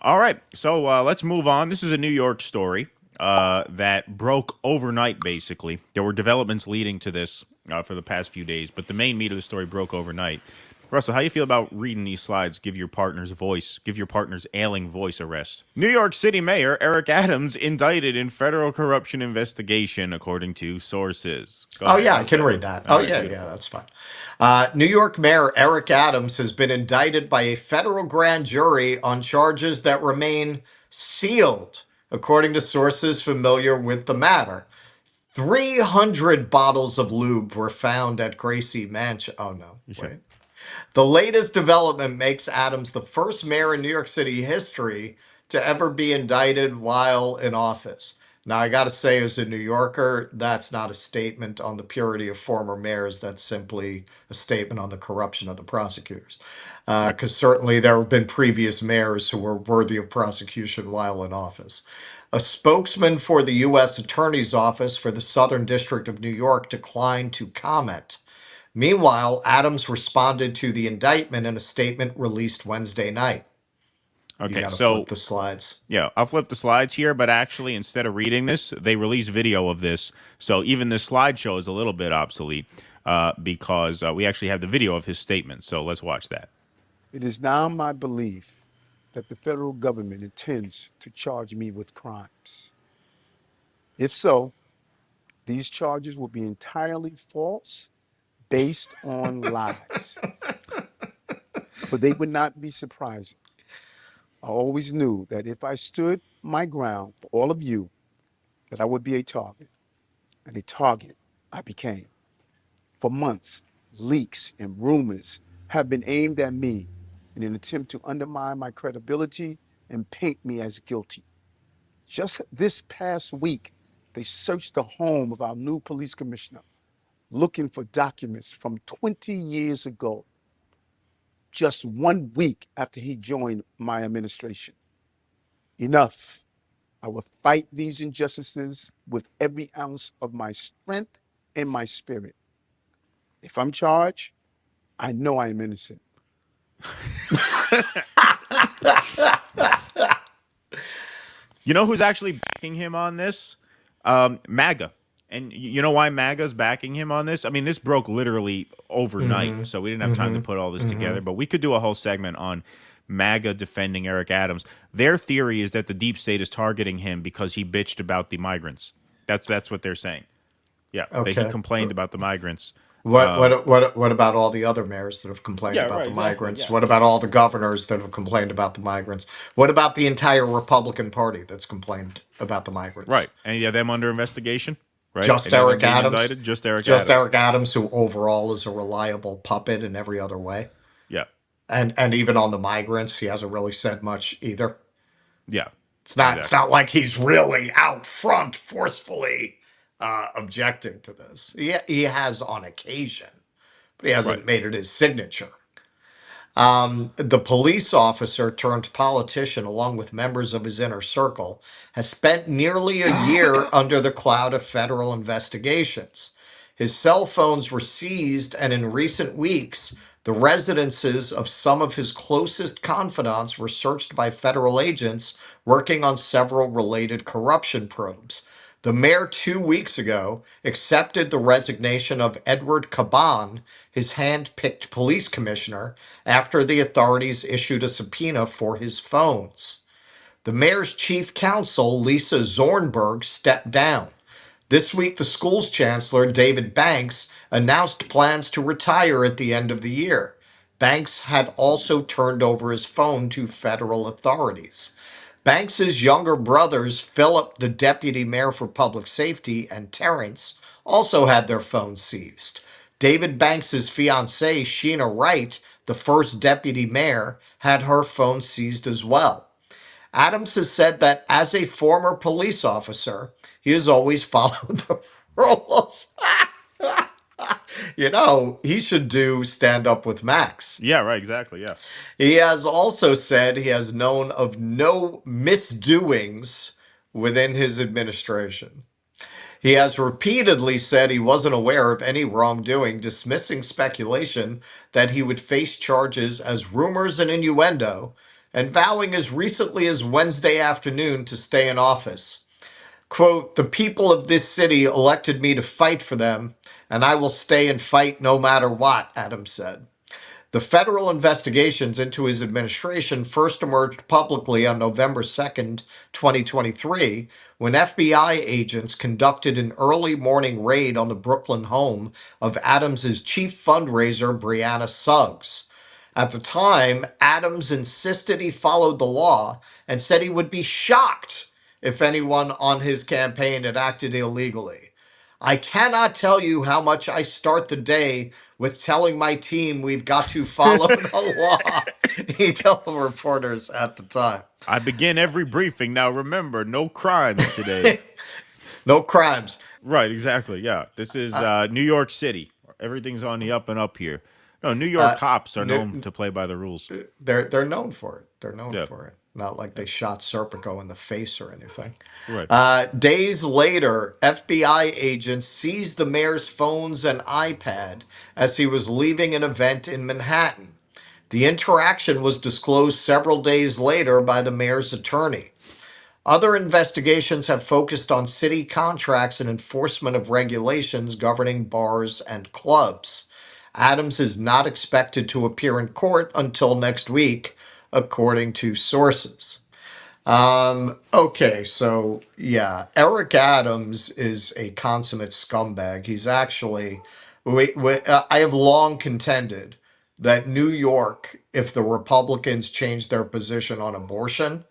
All right, so let's move on. This is a New York story that broke overnight, basically. There were developments leading to this for the past few days, but the main meat of the story broke overnight. Russell, how you feel about reading these slides? Give your partner's voice, give your partner's ailing voice a rest. New York City Mayor Eric Adams indicted in federal corruption investigation, according to sources. Go Oh, ahead. yeah, I How's can that? read that. All Oh, right, yeah, beautiful. that's fine. New York Mayor Eric Adams has been indicted by a federal grand jury on charges that remain sealed, according to sources familiar with the matter. 300 bottles of lube were found at Gracie Mansion. Oh, no, Yeah. wait. The latest development makes Adams the first mayor in New York City history to ever be indicted while in office. Now, I got to say, as a New Yorker, that's not a statement on the purity of former mayors. That's simply a statement on the corruption of the prosecutors. Yep. Because certainly there have been previous mayors who were worthy of prosecution while in office. A spokesman for the U.S. Attorney's Office for the Southern District of New York declined to comment. Meanwhile, Adams responded to the indictment in a statement released Wednesday night. You Okay, got to flip so the slides. yeah, I'll flip the slides here, but actually, instead of reading this, they release video of this. So even this slideshow is a little bit obsolete because we actually have the video of his statement. So let's watch that. It is now my belief that the federal government intends to charge me with crimes. If so, these charges will be entirely false, based on lies. But they would not be surprising. I always knew that if I stood my ground for all of you, that I would be a target, and a target I became. For months, leaks and rumors have been aimed at me in an attempt to undermine my credibility and paint me as guilty. Just this past week, they searched the home of our new police commissioner, looking for documents from 20 years ago, just 1 week after he joined my administration. Enough. I will fight these injustices with every ounce of my strength and my spirit. If I'm charged, I know I am innocent. You know who's actually backing him on this? MAGA. And you know why MAGA's backing him on this? I mean, this broke literally overnight, Mm-hmm. so we didn't have time to Mm-hmm. put all this Mm-hmm. together. But we could do a whole segment on MAGA defending Eric Adams. Their theory is that the deep state is targeting him because he bitched about the migrants. That's what they're saying. Yeah, that he Okay. complained about the migrants. What about all the other mayors that have complained Yeah, about right, the exactly. migrants? Yeah, What about all the governors that have complained about the migrants? What about the entire Republican Party that's complained about the right. migrants? Any of them under investigation? Right. Just Any of them Eric being Adams? indicted? Just Eric Just Adams. Eric Adams, who overall is a reliable puppet in every other way? Yeah, And even on the migrants, he hasn't really said much either. yeah, It's exactly. not like he's really out front forcefully objecting to this. He has on occasion, but he Right. hasn't made it his signature. The police officer turned politician, along with members of his inner circle, has spent nearly a year under the cloud of federal investigations. His cell phones were seized, and in recent weeks, the residences of some of his closest confidants were searched by federal agents working on several related corruption probes. The mayor 2 weeks ago accepted the resignation of Edward Caban, his hand picked police commissioner, after the authorities issued a subpoena for his phones. The mayor's chief counsel, Lisa Zornberg, stepped down. This week, the school's chancellor, David Banks, announced plans to retire at the end of the year. Banks had also turned over his phone to federal authorities. Banks's younger brothers, Philip, the deputy mayor for public safety, and Terrence, also had their phones seized. David Banks's fiancée, Sheena Wright, the first deputy mayor, had her phone seized as well. Adams has said that as a former police officer, he has always followed the rules. He should do stand up with Max. Yeah, right, exactly. Yeah. He has also said he has known of no misdoings within his administration. He has repeatedly said he wasn't aware of any wrongdoing, dismissing speculation that he would face charges as rumors and innuendo, and vowing as recently as Wednesday afternoon to stay in office. Quote, "The people of this city elected me to fight for them, and I will stay and fight no matter what," Adams said. The federal investigations into his administration first emerged publicly on November 2nd, 2023, when FBI agents conducted an early morning raid on the Brooklyn home of Adams's chief fundraiser, Brianna Suggs. At the time, Adams insisted he followed the law and said he would be shocked if anyone on his campaign had acted illegally. "I cannot tell you how much I start the day with telling my team we've got to follow the law," he told reporters at the time. I begin every briefing. Now remember, no crimes today. No crimes. Right, exactly. Yeah. This is New York City. Everything's on the up and up here. No, New York Uh, cops are New, known to play by the rules. they're known for it. They're known Yeah. for it. Not like they shot Serpico in the face or anything. Right. Days later, FBI agents seized the mayor's phones and iPad as he was leaving an event in Manhattan. The interaction was disclosed several days later by the mayor's attorney. Other investigations have focused on city contracts and enforcement of regulations governing bars and clubs. Adams is not expected to appear in court until next week, according to sources. Okay, so yeah, Eric Adams is a consummate scumbag. He's actually, I have long contended that New York, if the Republicans changed their position on abortion,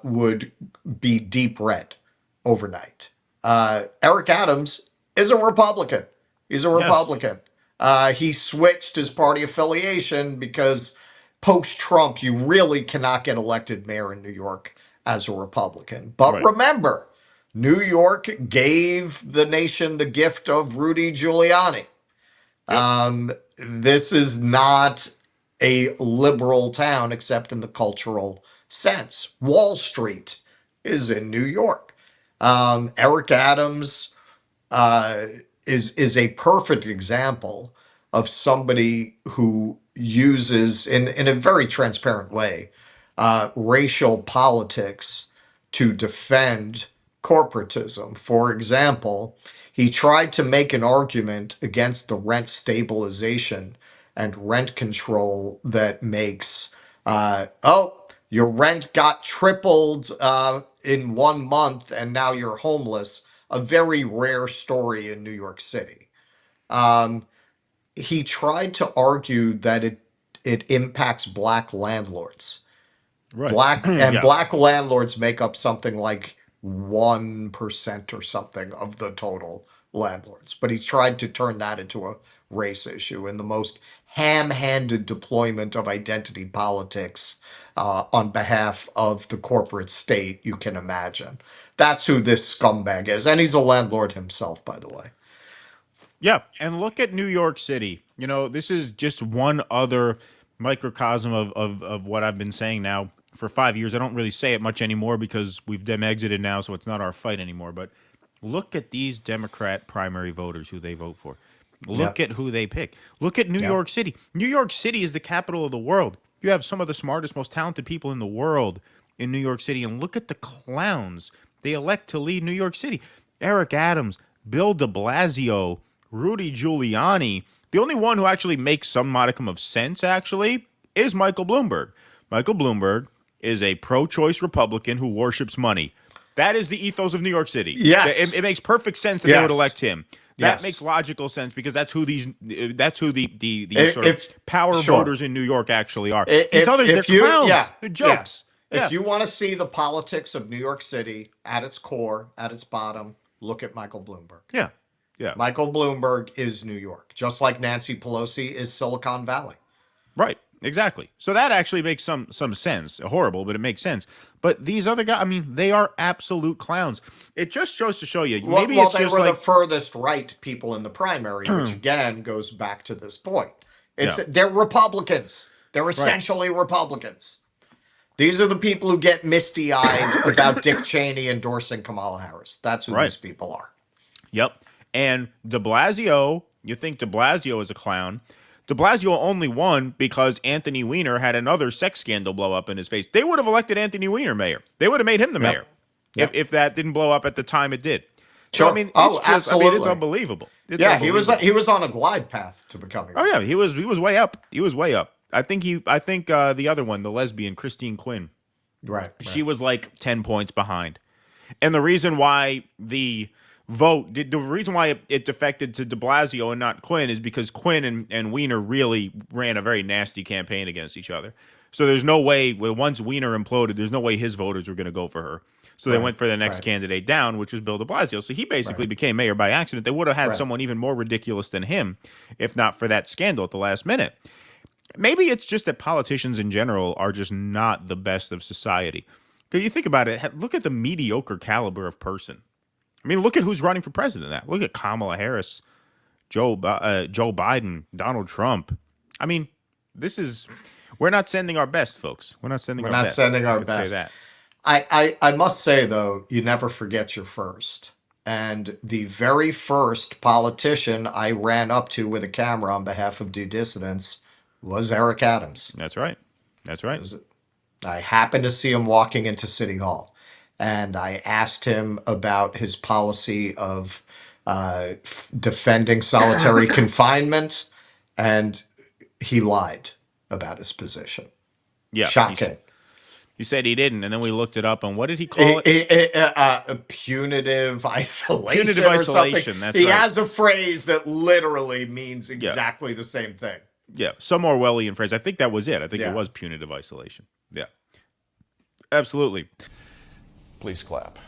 would be deep red overnight. Eric Adams is a Republican. He's a Yes. Republican. He switched his party affiliation because post Trump, you really cannot get elected mayor in New York as a Republican. But Right. remember, New York gave the nation the gift of Rudy Giuliani. This is not a liberal town except in the cultural sense. Wall Street is in New York. Eric Adams uh, is a perfect example of somebody who uses in a very transparent way racial politics to defend corporatism. For example, he tried to make an argument against the rent stabilization and rent control that makes, your rent got tripled in 1 month and now you're homeless, a very rare story in New York City. He tried to argue that it impacts black landlords. Right. Black Yeah. landlords make up something like 1% or something of the total landlords. But he tried to turn that into a race issue in the most ham-handed deployment of identity politics on behalf of the corporate state you can imagine. That's who this scumbag is. And he's a landlord himself, by the way. Yeah, and look at New York City. You know, this is just one other microcosm of what I've been saying now for 5 years. I don't really say it much anymore because we've them exited now, so it's not our fight anymore. But look at these Democrat primary voters who they vote for. Look Yep. at who they pick. Look at New Yep. York City. New York City is the capital of the world. You have some of the smartest, most talented people in the world in New York City, and look at the clowns they elect to lead New York City. Eric Adams, Bill de Blasio, Rudy Giuliani. The only one who actually makes some modicum of sense, actually, is Michael Bloomberg. Michael Bloomberg is a pro-choice Republican who worships money. That is the ethos of New York City. Yes. It makes perfect sense that they would Yes. elect him. That Yes. makes logical sense because that's who the sort If of power sure. voters in New York actually are. If, These others, they're if you, clowns. yeah, They're jokes. yeah. Yeah. If you want to see the politics of New York City at its core, at its bottom, look at Michael Bloomberg. Yeah. Yeah. Michael Bloomberg is New York, just like Nancy Pelosi is Silicon Valley. Right. Exactly. So that actually makes some sense. Horrible, but it makes sense. But these other guys, I mean, they are absolute clowns. It just shows to show you. Maybe Well, it's they just were like the furthest right people in the primary, which again goes back to this point. Yeah. They're Republicans. They're essentially Republicans. These are the people who get misty-eyed about Dick Cheney endorsing Kamala Harris. That's who Right. these people are. Yep. And de Blasio, you think de Blasio is a clown. De Blasio only won because Anthony Weiner had another sex scandal blow up in his face. They would have elected Anthony Weiner mayor. They would have made him the mayor if that didn't blow up at the time it did. So, Sure. I mean, Oh, it's just, I mean, it's absolutely. unbelievable. It's Yeah, unbelievable. he was on a glide path to becoming. Oh yeah, he was way up. He was way up. I think the other one, the lesbian Christine Quinn, Right. she was like 10 points behind. And the reason why the reason why it defected to de Blasio and not Quinn is because Quinn and Weiner really ran a very nasty campaign against each other. So there's no way, once Weiner imploded, there's no way his voters were going to go for her. So they went for the next candidate down, which was Bill de Blasio. So he basically became mayor by accident. They would have had someone even more ridiculous than him if not for that scandal at the last minute. Maybe it's just that politicians in general are just not the best of society. Because you think about it, look at the mediocre caliber of person. I mean, look at who's running for president now. Look at Kamala Harris, Joe Biden, Donald Trump. I mean, we're not sending our best, folks. We're not sending our best. We're not sending our best. best. I must say, though, you never forget your first. And the very first politician I ran up to with a camera on behalf of DueDissidence was Eric Adams. That's right. That's right. I happened to see him walking into City Hall, and I asked him about his policy of defending solitary confinement, and he lied about his position. Yeah, Shocking. He said he didn't, and then we looked it up, and what did he call it? Punitive isolation. Punitive or isolation, something. that's he right. has a phrase that literally means exactly the same thing. Yeah, some Orwellian phrase. I think that was it. I think it was punitive isolation. Yeah, absolutely. Please clap.